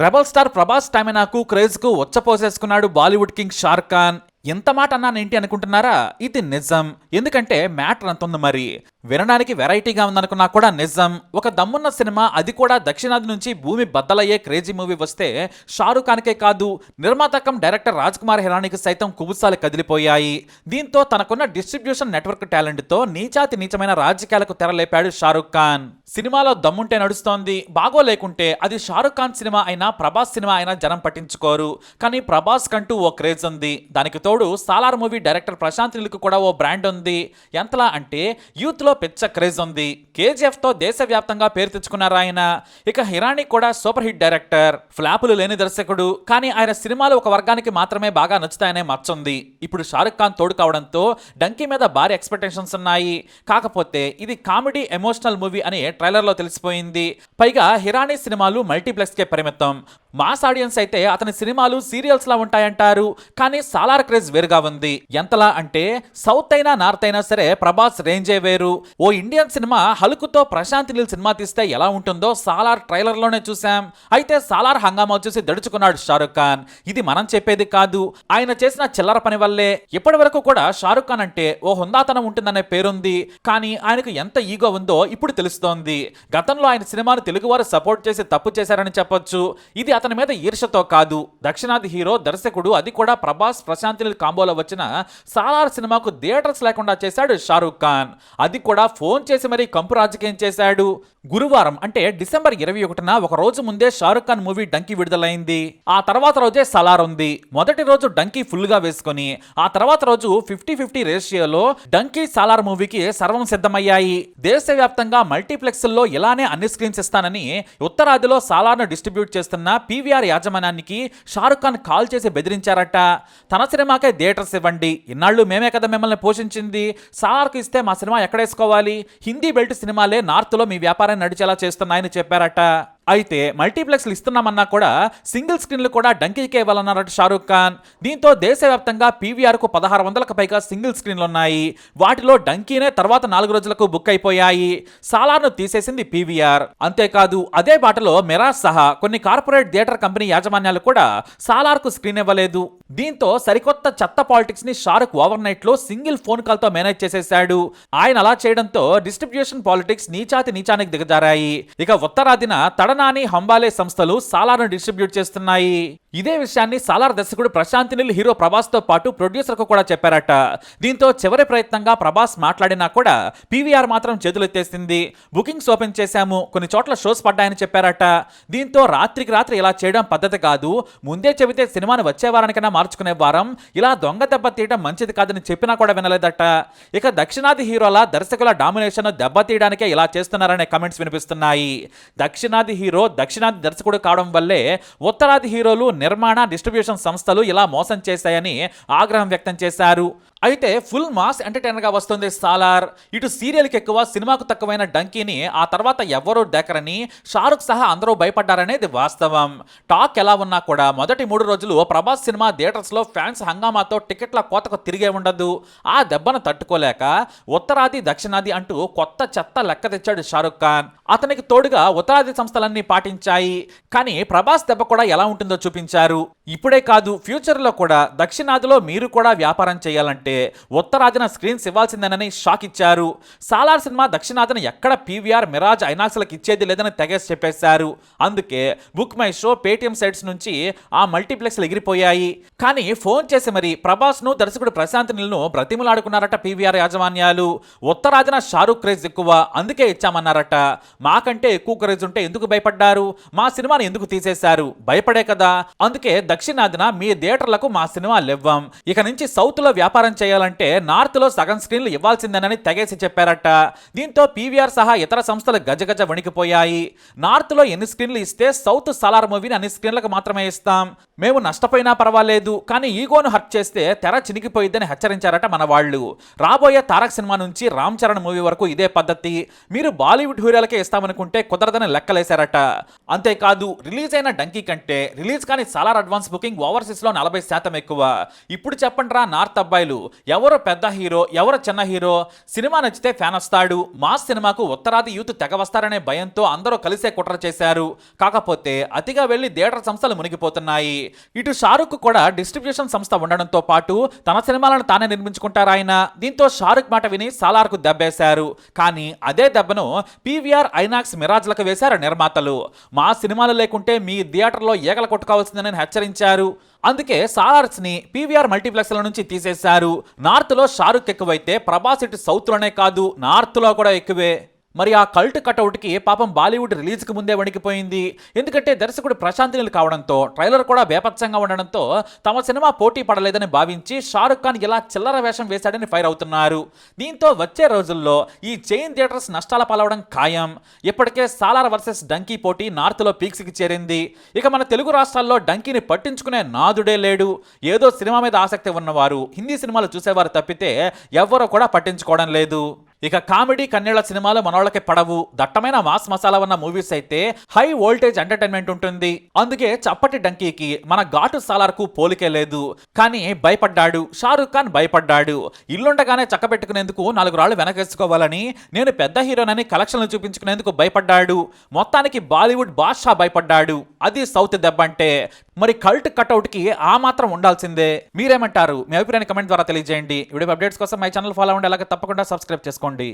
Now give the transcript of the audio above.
Rebel star Prabhas స్టామినాకు craze కు ఉచ్చపోసేసుకున్నాడు Bollywood king Shahrukh Khan. ఎంత మాట అన్నానేంటి అనుకుంటున్నారా? ఇది నిజం. ఎందుకంటే మ్యాటర్ అంత ఉంది మరి. వినడానికి వెరైటీగా ఉందనుకున్నా కూడా నిజం. ఒక దమ్మున్న సినిమా, అది కూడా దక్షిణాది నుంచి భూమి బద్దలయ్యే క్రేజీ మూవీ వస్తే షారుఖ్ ఖాన్కే కాదు, నిర్మాతకం డైరెక్టర్ రాజ్ కుమార్ హిరానీకి సైతం కుబుసాలు కదిలిపోయాయి. దీంతో తనకున్న డిస్ట్రిబ్యూషన్ నెట్వర్క్ టాలెంట్ తో నీచాతి నీచమైన రాజకీయాలకు తెరలేపాడు షారుఖ్ ఖాన్. సినిమాలో దమ్ముంటే నడుస్తోంది, బాగోలేకుంటే అది షారుఖ్ ఖాన్ సినిమా అయినా ప్రభాస్ సినిమా అయినా జనం పట్టించుకోరు. కానీ ప్రభాస్ కంటూ ఓ క్రేజ్ ఉంది. దానికి తోడు సాలార్ మూవీ డైరెక్టర్ ప్రశాంత్ నీల్ కు కూడా ఓ బ్రాండ్ ఉంది. ఎంతలా అంటే యూత్ లో పెద్ద క్రేజ్ ఉంది. కేజీఎఫ్ తో దేశవ్యాప్తంగా పేరు తెచ్చుకున్నారు ఆయన. ఇక హిరానీ కూడా సూపర్ హిట్ డైరెక్టర్, ఫ్లాపులు లేని దర్శకుడు. కానీ ఆయన సినిమాలు ఒక వర్గానికి మాత్రమే బాగా నచ్చుతాయనే మచ్చుంది. ఇప్పుడు షారుఖ్ ఖాన్ తోడు కావడంతో డంకీ మీద భారీ ఎక్స్పెక్టేషన్స్ ఉన్నాయి. కాకపోతే ఇది కామెడీ ఎమోషనల్ మూవీ అని ట్రైలర్ లో తెలిసిపోయింది. పైగా హిరానీ సినిమాలు మల్టీప్లెక్స్ కే పరిమితం. మాస్ ఆడియన్స్ అయితే అతని సినిమాలు సీరియల్స్ లా ఉంటాయంటారు. కానీ సాలార్ క్రేజ్ వేరుగా ఉంది. ఎంతలా అంటే సౌత్ అయినా నార్త్ అయినా సరే ప్రభాస్ రేంజే వేరు. ఓ ఇండియన్ సినిమా హలుకుతో ప్రశాంత్ నీల్ సినిమా తీస్తే ఎలా ఉంటుందో సాలార్ ట్రైలర్ లోనే చూసాం. అయితే సాలార్ హంగామా చూసి దడుచుకున్నాడు షారుఖ్ ఖాన్. ఇది మనం చెప్పేది కాదు, ఆయన చేసిన చిల్లర పని వల్లే. ఇప్పటి వరకు కూడా షారుఖ్ ఖాన్ అంటే ఓ హుందాతనం ఉంటుందనే పేరుంది. కానీ ఆయనకు ఎంత ఈగో ఉందో ఇప్పుడు తెలుస్తోంది. గతంలో ఆయన సినిమాను తెలుగువారు సపోర్ట్ చేసి తప్పు చేశారని చెప్పొచ్చు. ఇది అతని మీద ఈర్షతో కాదు. దక్షిణాది హీరో, దర్శకుడు, అది కూడా ప్రభాస్ ప్రశాంత్ నీల్ కాంబోలో వచ్చిన సాలార్ సినిమాకు థియేటర్స్ లేకుండా చేశాడు షారుఖ్ ఖాన్. అది కూడా ఫోన్ చేసి మరీ కంపు రాజకీయం చేశాడు. గురువారం అంటే డిసెంబర్ 21న ఒక రోజు ముందే షారుఖ్ ఖాన్ మూవీ డంకీ విడుదలైంది. ఆ తర్వాత రోజే సలార్ ఉంది. మొదటి రోజు డంకీ ఫుల్ గా వేసుకుని ఆ తర్వాత రోజు 50-50 రేషియోలో డంకీ సాలార్ మూవీకి సర్వం సిద్ధమయ్యాయి. దేశవ్యాప్తంగా మల్టీప్లెక్స్ లో ఇలానే అన్ని స్క్రీన్స్ ఇస్తానని ఉత్తరాదిలో సాలార్ ను డిస్ట్రిబ్యూట్ చేస్తున్న పీవీఆర్ యాజమాన్యానికి షారుఖ్ ఖాన్ కాల్ చేసి బెదిరించారట. తన సినిమాకే థియేటర్స్ ఇవ్వండి, ఇన్నాళ్ళు మేమే కదా మిమ్మల్ని పోషించింది, సాలార్కు ఇస్తే మా సినిమా ఎక్కడేసుకోవాలి? హిందీ బెల్ట్ సినిమాలే నార్త్ లో మీ వ్యాపారం నడిచేలా చేస్తున్నాయని చెప్పారట. అయితే మల్టీప్లెక్స్లు ఇస్తున్నామన్నా కూడా సింగిల్ స్క్రీన్లు కూడా డంకీకే ఇవ్వాలన్నారట షారుఖ్ ఖాన్. దీంతో దేశవ్యాప్తంగా పీవీఆర్కు 1600కు పైగా సింగిల్ స్క్రీన్లు ఉన్నాయి. వాటిలో డంకీనే తర్వాత 4 రోజులకు బుక్ అయిపోయాయి. సాలార్ను తీసేసింది పీవీఆర్. అంతేకాదు అదే బాటలో మిరాజ్ సహా కొన్ని కార్పొరేట్ థియేటర్ కంపెనీ యాజమాన్యాలు కూడా సాలార్కు స్క్రీన్ ఇవ్వలేదు. దీంతో సరికొత్త చెత్త పాలిటిక్స్ ని షారుఖ్ ఓవర్ నైట్ లో సింగిల్ ఫోన్ కాల్ తో మేనేజ్ చేసేశాడు. ఆయన అలా చేయడంతో డిస్ట్రిబ్యూషన్ పాలిటిక్స్ నీచానికి దిగజారాయి. ఇక ఉత్తరాదిన తడనాని, హంబాలే సంస్థలు సాలార్ను డిస్ట్రిబ్యూట్ చేస్తున్నాయి. ఇదే విషయాన్ని సాలార్ దర్శకుడు ప్రశాంత్ నీల్ హీరో ప్రభాస్ తో పాటు ప్రొడ్యూసర్ కు కూడా చెప్పారట. దీంతో చివరి ప్రయత్నంగా ప్రభాస్ మాట్లాడినా కూడా పీవీఆర్ మాత్రం చేతులెత్తేసింది. బుకింగ్స్ ఓపెన్ చేశాము, కొన్ని చోట్ల షోస్ పడ్డాయని చెప్పారట. దీంతో రాత్రికి రాత్రి ఇలా చేయడం పద్ధతి కాదు, ముందే చెబితే సినిమాను వచ్చే వారానికైనా మార్చుకునే వారం, ఇలా దొంగ దెబ్బ తీయడం మంచిది కాదని చెప్పినా కూడా వినలేదట. ఇక దక్షిణాది హీరోల, దర్శకుల డామినేషన్ దెబ్బతీయడానికే ఇలా చేస్తున్నారనే కమెంట్స్ వినిపిస్తున్నాయి. దక్షిణాది హీరో, దక్షిణాది దర్శకుడు కావడం వల్లే ఉత్తరాది హీరోలు, నిర్మాణ, డిస్ట్రిబ్యూషన్ సంస్థలు ఇలా మోసం చేశాయని ఆగ్రహం వ్యక్తం చేశారు. అయితే ఫుల్ మాస్ ఎంటర్టైనర్ గా వస్తుంది సాలార్. ఇటు సీరియల్కి ఎక్కువ, సినిమాకు తక్కువైన డంకీని ఆ తర్వాత ఎవ్వరూ దేకరని షారుఖ్ సహా అందరూ భయపడ్డారనేది వాస్తవం. టాక్ ఎలా ఉన్నా కూడా మొదటి 3 రోజులు ప్రభాస్ సినిమా థియేటర్స్ లో ఫ్యాన్స్ హంగామాతో టికెట్ల కోతకు తిరిగే ఉండదు. ఆ దెబ్బను తట్టుకోలేక ఉత్తరాది, దక్షిణాది అంటూ కొత్త చెత్త లెక్క తెచ్చాడు షారుఖ్ ఖాన్. అతనికి తోడుగా ఉత్తరాది సంస్థలన్నీ పాటించాయి. కానీ ప్రభాస్ దెబ్బ కూడా ఎలా ఉంటుందో చూపించారు. ఇప్పుడే కాదు, ఫ్యూచర్ లో కూడా దక్షిణాదిలో మీరు కూడా వ్యాపారం చేయాలంటే ఉత్తరాదిన స్క్రీన్స్ ఇవ్వాల్సిందేనని షాక్ ఇచ్చారు. సాలార్ సినిమా దక్షిణాదిన ఎక్కడ పీవీఆర్, మిరాజ్, ఐనాక్స్లకు ఇచ్చేది లేదని తెగేసి చెప్పేశారు. అందుకే book my show, Paytm sites నుంచి ఆ మల్టీప్లెక్స్లు ఎగిరిపోయాయి. కానీ ఫోన్ చేసి మరి ప్రభాస్ ను, దర్శకుడు ప్రశాంత్ నీల్ ను బ్రతిమలాడుకున్నారట పీవీఆర్ యాజమాన్యాలు. ఉత్తరాదిన షారుఖ్ క్రేజ్ ఎక్కువ, అందుకే ఇచ్చామన్నారట. మాకంటే ఎక్కువ క్రేజ్ ఉంటే ఎందుకు భయపడ్డారు? మా సినిమాని ఎందుకు తీసేశారు? భయపడే కదా. అందుకే దక్షిణాదిన మీ థియేటర్లకు మా సినిమాలు ఇవ్వం. ఇక నుంచి సౌత్ లో వ్యాపారం చేయాలంటే నార్త్ లో సగం స్క్రీన్లు ఇవ్వాల్సిందేనని తెగేసి చెప్పారట. దీంతో పీవీఆర్ సహా ఇతర సంస్థలు గజగజ వణికిపోయాయి. నార్త్ లో ఎన్ని స్క్రీన్లు ఇస్తే సౌత్ సాలార్ మూవీని అన్ని స్క్రీన్లకు మాత్రమే ఇస్తాం, మేము నష్టపోయినా పర్వాలేదు కానీ ఈగోను హర్ట్ చేస్తే తెర చినిగిపోయిద్దని హెచ్చరించారట మన వాళ్ళు. రాబోయే తారక్ సినిమా నుంచి రామ్ చరణ్ మూవీ వరకు ఇదే పద్ధతి. మీరు బాలీవుడ్ హీరోలకే ఇస్తామనుకుంటే కుదరదని లెక్కలేశారట. అంతేకాదు రిలీజ్ అయిన డంకీ కంటే రిలీజ్ కానీ సాలార్ అడ్వాన్స్ బుకింగ్ ఓవర్సీస్ లో 40% ఎక్కువ. ఇప్పుడు చెప్పండి రా నార్త్ అబ్బాయిలు, ఎవరు పెద్ద హీరో ఎవరు చిన్న హీరో? సినిమా నచ్చితే ఫ్యాన్ వస్తాడు. మాస్ సినిమాకు ఉత్తరాది యూత్ తెగ వస్తారనే భయంతో అందరూ కలిసే కుట్ర చేశారు. కాకపోతే అతిగా వెళ్లి థియేటర్ సంస్థలు మునిగిపోతున్నాయి. ఇటు షారుఖ్ కూడా డిస్ట్రిబ్యూషన్ సంస్థ ఉండడంతో పాటు తన సినిమాలను తానే నిర్మించుకుంటారాయన. దీంతో షారుఖ్ మాట విని సాలార్కు దెబ్బేశారు. కానీ అదే దెబ్బను పీవీఆర్ ఐనాక్స్ మిరాజ్లకు వేశారు నిర్మాతలు. మా సినిమాలు లేకుంటే మీ థియేటర్లో ఈగలు కొట్టుకోవాల్సిందని హెచ్చరించారు. అందుకే సాలార్స్ ని పీవీఆర్ మల్టీప్లెక్స్ల నుంచి తీసేశారు. నార్త్ లో షారుఖ్ ఎక్కువైతే ప్రభాస్ ఇటు సౌత్ లోనే కాదు నార్త్ లో కూడా ఎక్కువే. మరి ఆ కల్ట్ కటౌట్కి పాపం బాలీవుడ్ రిలీజ్కి ముందే వణికిపోయింది. ఎందుకంటే దర్శకుడు ప్రశాంత్ నీల్ కావడంతో ట్రైలర్ కూడా బేపత్సంగా ఉండడంతో తమ సినిమా పోటీ పడలేదని భావించి షారుఖ్ ఖాన్ ఇలా చిల్లర వేషం వేశాడని ఫైర్ అవుతున్నారు. దీంతో వచ్చే రోజుల్లో ఈ చైన్ థియేటర్స్ నష్టాల పాలవడం ఖాయం. ఇప్పటికే సాలార్ వర్సెస్ డంకీ పోటీ నార్త్లో పీక్స్కి చేరింది. ఇక మన తెలుగు రాష్ట్రాల్లో డంకీని పట్టించుకునే నాదుడే లేడు. ఏదో సినిమా మీద ఆసక్తి ఉన్నవారు హిందీ సినిమాలు చూసేవారు తప్పితే ఎవ్వరూ కూడా పట్టించుకోవడం లేదు. ఇక కామెడీ కన్నీళ్ల సినిమాలు మనోళ్ళకి పడవు. దట్టమైన మాస్ మసాలా ఉన్న మూవీస్ అయితే హై వోల్టేజ్ ఎంటర్టైన్మెంట్ ఉంటుంది. అందుకే చప్పటి డంకీకి మన ఘాటు సాలార్కు పోలికే లేదు. కానీ భయపడ్డాడు షారుఖ్ ఖాన్, భయపడ్డాడు. ఇల్లుండగానే చక్కబెట్టుకునేందుకు 4 రాళ్లు వెనకేసుకోవాలని, నేను పెద్ద హీరోనని కలెక్షన్లు చూపించుకునేందుకు భయపడ్డాడు. మొత్తానికి బాలీవుడ్ బాద్షా భయపడ్డాడు. అది సౌత్ దెబ్బంటే. మరి కల్ట్ కట్అవుట్కి ఆ మాత్రం ఉండాల్సిందే. మీరేమంటారు? మీ అభిప్రాయాన్ని కమెంట్ ద్వారా తెలియజేయండి. వీడియో అప్డేట్స్ కోసం మై ఛానల్ ఫాలో అవ్వండి. అలాగే తప్పకుండా సబ్స్క్రైబ్ చేసుకోండి.